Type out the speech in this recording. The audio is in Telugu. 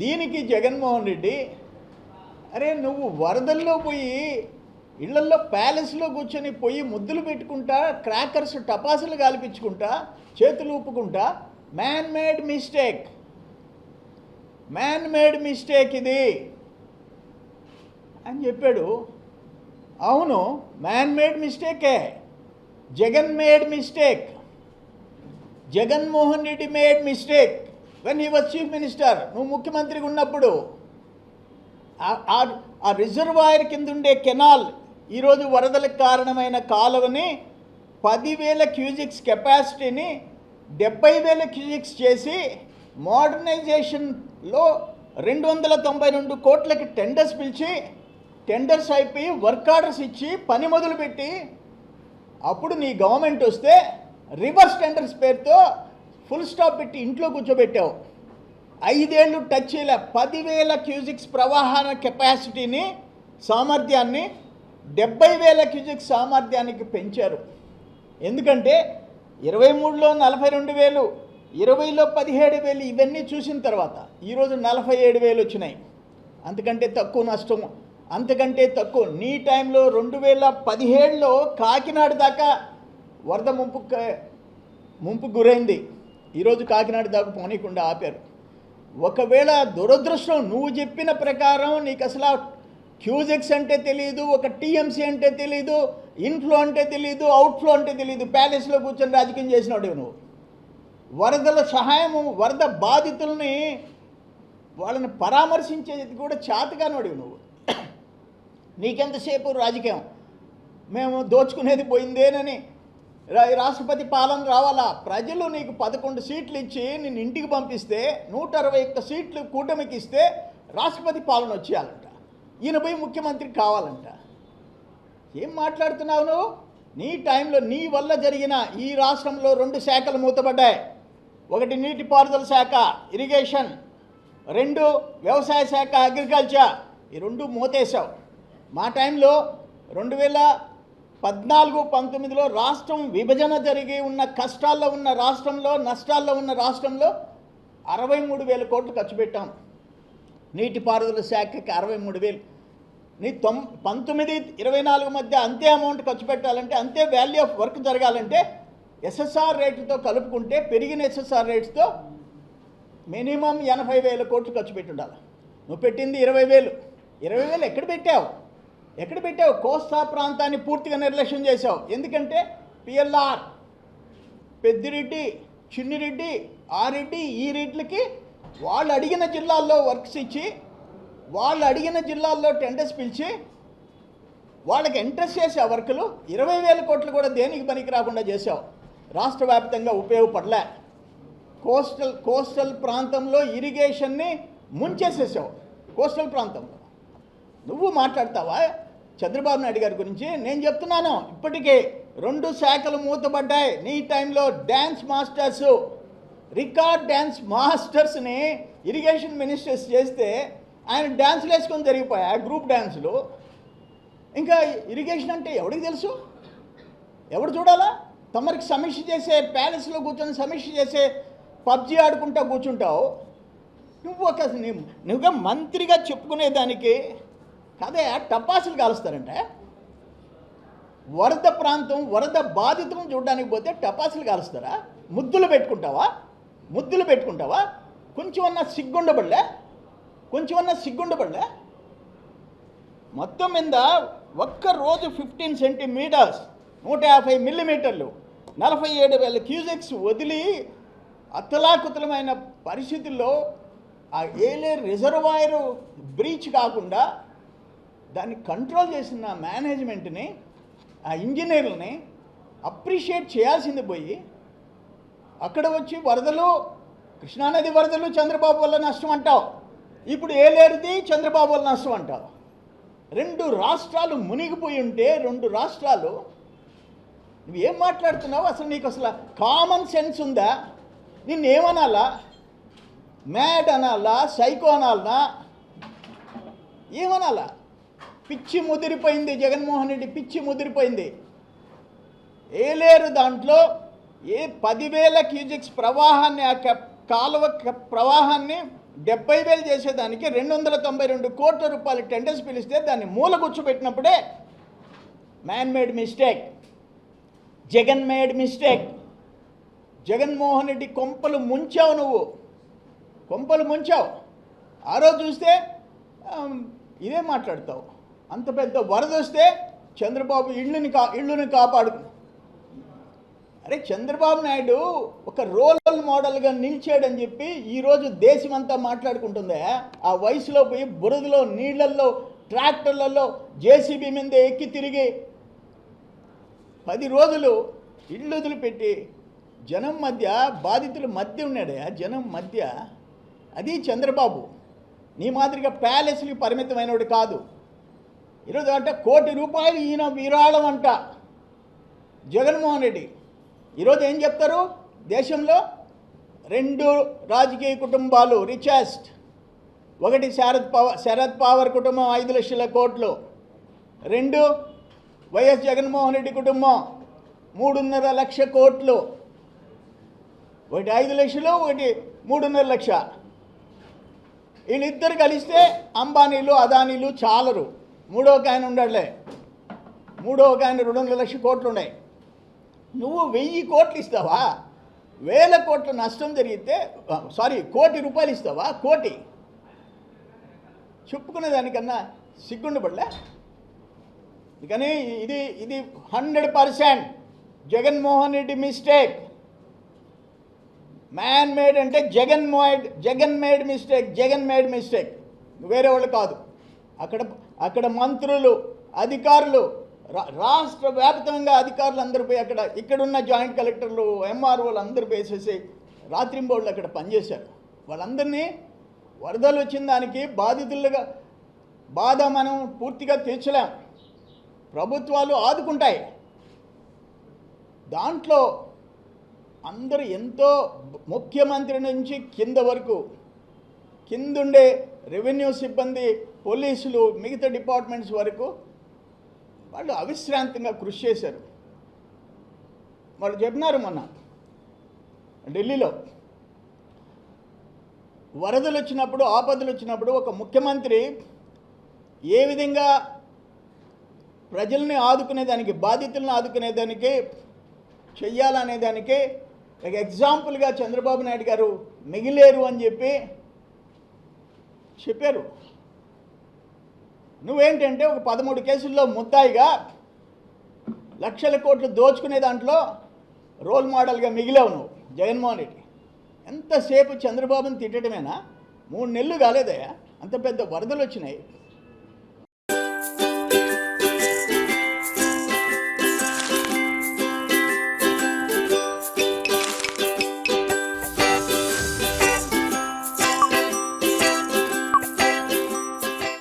దీనికి జగన్మోహన్ రెడ్డి, అరే నువ్వు వరదల్లో పోయి ఇళ్లల్లో ప్యాలెస్లో కూర్చొని పోయి ముద్దులు పెట్టుకుంటా, క్రాకర్స్ టపాసులు కాల్పించుకుంటా, చేతులు ఊపుకుంటా, మ్యాన్ మేడ్ మిస్టేక్ ఇది అని చెప్పాడు. అవును, మ్యాన్ మేడ్ మిస్టేకే. Jaganmohan Reddy made mistake when he was chief minister. నువ్వు ముఖ్యమంత్రిగా ఉన్నప్పుడు ఆ రిజర్వాయర్ కింద ఉండే కెనాల్, ఈరోజు వరదలకు కారణమైన కాలువని 10,000 క్యూజిక్స్ కెపాసిటీని 70,000 క్యూజిక్స్ చేసి మోడర్నైజేషన్లో 292 కోట్లకి టెండర్స్ పిలిచి, టెండర్స్ అయిపోయి వర్క్ ఆర్డర్స్ ఇచ్చి పని మొదలుపెట్టి, అప్పుడు నీ గవర్నమెంట్ వస్తే రివర్స్ టెండర్స్ పేరుతో ఫుల్ స్టాప్ పెట్టి ఇంట్లో కూర్చోబెట్టావు. 5 ఏళ్ళు టచ్ చేయలే. 10,000 క్యూజిక్స్ ప్రవాహన కెపాసిటీని, సామర్థ్యాన్ని 70,000 క్యూజిక్స్ సామర్థ్యానికి పెంచారు. ఎందుకంటే 23లో 42,000, 20లో 17,000 ఇవన్నీ చూసిన తర్వాత ఈరోజు 47,000 వచ్చినాయి. అంతకంటే తక్కువ నష్టం, అంతకంటే తక్కువ. నీ టైంలో 2017లో కాకినాడ దాకా వరద ముంపు గురైంది. ఈరోజు కాకినాడ దాకా పోనీకుండా ఆపారు. ఒకవేళ దురదృష్టం, నువ్వు చెప్పిన ప్రకారం నీకు అసలు క్యూజెక్స్ అంటే తెలియదు, ఒక టీఎంసీ అంటే తెలియదు, ఇన్ఫ్లో అంటే తెలియదు, అవుట్ఫ్లో అంటే తెలియదు, ప్యాలెస్లో కూర్చొని రాజకీయం చేసినాడు నువ్వు. వరదల సహాయము, వరద బాధితుల్ని వాళ్ళని పరామర్శించేది కూడా చేతగానోడు నువ్వు. నీకెంతసేపు రాజకీయం, మేము దోచుకునేది పోయిందేనని రాష్ట్రపతి పాలన రావాలా? ప్రజలు నీకు 11 సీట్లు ఇచ్చి నిన్ను ఇంటికి పంపిస్తే 161 సీట్లు కూటమికి ఇస్తే రాష్ట్రపతి పాలన వచ్చేయాలంట. ఈయన పోయి ముఖ్యమంత్రి కావాలంట. ఏం మాట్లాడుతున్నావు నువ్వు? నీ టైంలో నీ వల్ల జరిగిన ఈ రాష్ట్రంలో 2 శాఖలు మూతపడ్డాయి. ఒకటి నీటిపారుదల శాఖ, ఇరిగేషన్, 2 వ్యవసాయ శాఖ, అగ్రికల్చర్. ఈ 2 మూతేశావు. మా టైంలో 2014-19లో రాష్ట్రం విభజన జరిగి ఉన్న కష్టాల్లో ఉన్న రాష్ట్రంలో, నష్టాల్లో ఉన్న రాష్ట్రంలో 63,000 కోట్లు ఖర్చు పెట్టాం. నీటిపారుదల శాఖకి 63,000. నీ 19-24 మధ్య అంతే అమౌంట్ ఖర్చు పెట్టాలంటే, అంతే వాల్యూ ఆఫ్ వర్క్ జరగాలంటే ఎస్ఎస్ఆర్ రేట్లతో కలుపుకుంటే, పెరిగిన ఎస్ఎస్ఆర్ రేట్స్తో మినిమం 80,000 కోట్లు ఖర్చు పెట్టి ఉండాలి. నువ్వు పెట్టింది 20,000. 20,000 ఎక్కడ పెట్టావు? కోస్తా ప్రాంతాన్ని పూర్తిగా నిర్లక్ష్యం చేశావు. ఎందుకంటే పిఎల్ఆర్, పెద్దిరెడ్డి, చిన్నిరెడ్డి, ఆరెడ్డి, ఈ రెడ్లకి వాళ్ళు అడిగిన జిల్లాల్లో వర్క్స్ ఇచ్చి, వాళ్ళు అడిగిన జిల్లాల్లో టెండర్స్ పిలిచి వాళ్ళకి ఇంట్రెస్ట్ చేసే వర్కులు 20,000 కోట్లు కూడా దేనికి పనికి రాకుండా చేశావు. రాష్ట్ర వ్యాప్తంగా ఉపయోగపడలే. కోస్టల్ ప్రాంతంలో ఇరిగేషన్ని ముంచేసేసావు. కోస్టల్ ప్రాంతంలో నువ్వు మాట్లాడతావా చంద్రబాబు నాయుడు గారి గురించి? నేను చెప్తున్నాను, ఇప్పటికే 2 శాఖలు మూతపడ్డాయి. నీ టైంలో డ్యాన్స్ మాస్టర్స్, రికార్డ్ డ్యాన్స్ మాస్టర్స్ని ఇరిగేషన్ మినిస్టర్స్ చేస్తే ఆయన డ్యాన్సులు వేసుకొని జరిగిపోయాయి, గ్రూప్ డ్యాన్సులు. ఇంకా ఇరిగేషన్ అంటే ఎవరికి తెలుసు? ఎవడు చూడాలా? తమరికి సమీక్ష చేసే, ప్యాలెస్లో కూర్చొని సమీక్ష చేసే పబ్జీ ఆడుకుంటా కూర్చుంటావు. నువ్వుగా మంత్రిగా చెప్పుకునేదానికి కాదే టపాసులు కాలుస్తారంటే. వరద ప్రాంతం, వరద బాధితులను చూడడానికి పోతే టపాసులు కాలుస్తారా? ముద్దులు పెట్టుకుంటావా? కొంచెమన్నా సిగ్గుండబడలే? మొత్తం మీద ఒక్కరోజు 15 సెంటీమీటర్స్, 150 మిల్లీమీటర్లు, 47,000 క్యూసెక్స్ వదిలి అతలాకుతలమైన పరిస్థితుల్లో ఆ ఏలేరు రిజర్వాయరు బ్రీచ్ కాకుండా దాన్ని కంట్రోల్ చేసిన మేనేజ్మెంట్ని, ఆ ఇంజనీర్లని అప్రిషియేట్ చేయాల్సింది పోయి, అక్కడ వచ్చి వరదలు, కృష్ణానది వరదలు చంద్రబాబు వల్ల నష్టం అంటావు, ఇప్పుడు ఏలేరుది చంద్రబాబు వల్ల నష్టం అంటావు. 2 రాష్ట్రాలు మునిగిపోయి ఉంటే, 2 రాష్ట్రాలు, నువ్వేం మాట్లాడుతున్నావు? అసలు నీకు అసలు కామన్ సెన్స్ ఉందా? నిన్నేమనాలా? మ్యాడ్ అనాలా? సైకో అనాలనా? ఏమనాలా? పిచ్చి ముదిరిపోయింది జగన్మోహన్ రెడ్డి, పిచ్చి ముదిరిపోయింది. ఏలేరు దాంట్లో 10,000 క్యూజిక్స్ ప్రవాహాన్ని, ఆ కాలువ ప్రవాహాన్ని 70,000 చేసేదానికి 292 కోట్ల రూపాయల టెండర్స్ పిలిస్తే దాన్ని మూల కూర్చోబెట్టినప్పుడే man made mistake, Jagan made mistake. Jaganmohan Reddy కొంపలు ముంచావు, నువ్వు కొంపలు ముంచావు. ఆ రోజు చూస్తే ఇదే మాట్లాడతావు. అంత పెద్ద వరద వస్తే చంద్రబాబు ఇళ్ళుని కాపాడు. అరే చంద్రబాబు నాయుడు ఒక రోల్ మోడల్గా నిలిచాడని చెప్పి ఈరోజు దేశమంతా మాట్లాడుకుంటుందే. ఆ వయసులో పోయి బురదలో, నీళ్లల్లో, ట్రాక్టర్లలో, జేసీబీ మీద ఎక్కి తిరిగి 10 రోజులు ఇళ్ళు వదిలిపెట్టి జనం మధ్య, బాధితుల మధ్య ఉన్నాడే, జనం మధ్య. అది చంద్రబాబు. నీ మాదిరిగా ప్యాలెస్కి పరిమితమైనవాడు కాదు. ఈరోజు అంటే ₹1 కోటి ఈయన విరాళం అంట జగన్మోహన్ రెడ్డి. ఈరోజు ఏం చెప్తారు? దేశంలో 2 రాజకీయ కుటుంబాలు రిచెస్ట్. ఒకటి శరద్ పవార్ కుటుంబం 5 లక్షల కోట్లు, 2 వైఎస్ జగన్మోహన్ రెడ్డి కుటుంబం 3.5 లక్ష కోట్లు. ఒకటి 5 లక్షలు, ఒకటి 3.5 లక్ష. వీళ్ళిద్దరు కలిస్తే అంబానీలు, అదానీలు చాలరు. మూడో ఒక ఆయన ఉండడులే, మూడో ఒక ఆయన 2.5 లక్షల కోట్లు ఉన్నాయి. నువ్వు 1000 కోట్లు ఇస్తావా? 1000 కోట్ల నష్టం జరిగితే ₹1 కోటి ఇస్తావా? కోటి చెప్పుకునే దానికన్నా సిగ్గుండబడలే. కానీ ఇది 100% Jaganmohan Reddy mistake. Man made అంటే జగన్ మేడ్ మిస్టేక్, వేరే వాళ్ళు కాదు. అక్కడ మంత్రులు, అధికారులు, రాష్ట్ర వ్యాప్తంగా అధికారులు అందరూ పోయి ఇక్కడున్న జాయింట్ కలెక్టర్లు, ఎంఆర్ఓలు అందరూ వేసేసి రాత్రింబోళ్ళు అక్కడ పనిచేశారు. వాళ్ళందరినీ వరదలు వచ్చిన దానికి బాధితులుగా బాధ మనం పూర్తిగా తీర్చలేం. ప్రభుత్వాలు ఆదుకుంటాయి. దాంట్లో అందరూ ఎంతో, ముఖ్యమంత్రి నుంచి కింద వరకు, కిందుండే రెవెన్యూ సిబ్బంది, పోలీసులు, మిగతా డిపార్ట్మెంట్స్ వరకు వాళ్ళు అవిశ్రాంతంగా కృషి చేశారు. వాళ్ళు చెప్పినారు మొన్న ఢిల్లీలో వరదలు వచ్చినప్పుడు, ఆపదలు వచ్చినప్పుడు ఒక ముఖ్యమంత్రి ఏ విధంగా ప్రజల్ని ఆదుకునేదానికి, బాధితులను ఆదుకునేదానికి చెయ్యాలనేదానికి ఒక ఎగ్జాంపుల్గా చంద్రబాబు నాయుడు గారు మిగిలేరు అని చెప్పారు. నువ్వేంటంటే ఒక 13 కేసుల్లో ముద్దాయిగా లక్షల కోట్లు దోచుకునే దాంట్లో రోల్ మోడల్గా మిగిలావు నువ్వు జగన్మోహన్ రెడ్డి. ఎంతసేపు చంద్రబాబుని తిట్టడమేనా? 3 నెలలు కాలేదయ్యా, అంత పెద్ద వరదలు వచ్చినాయి.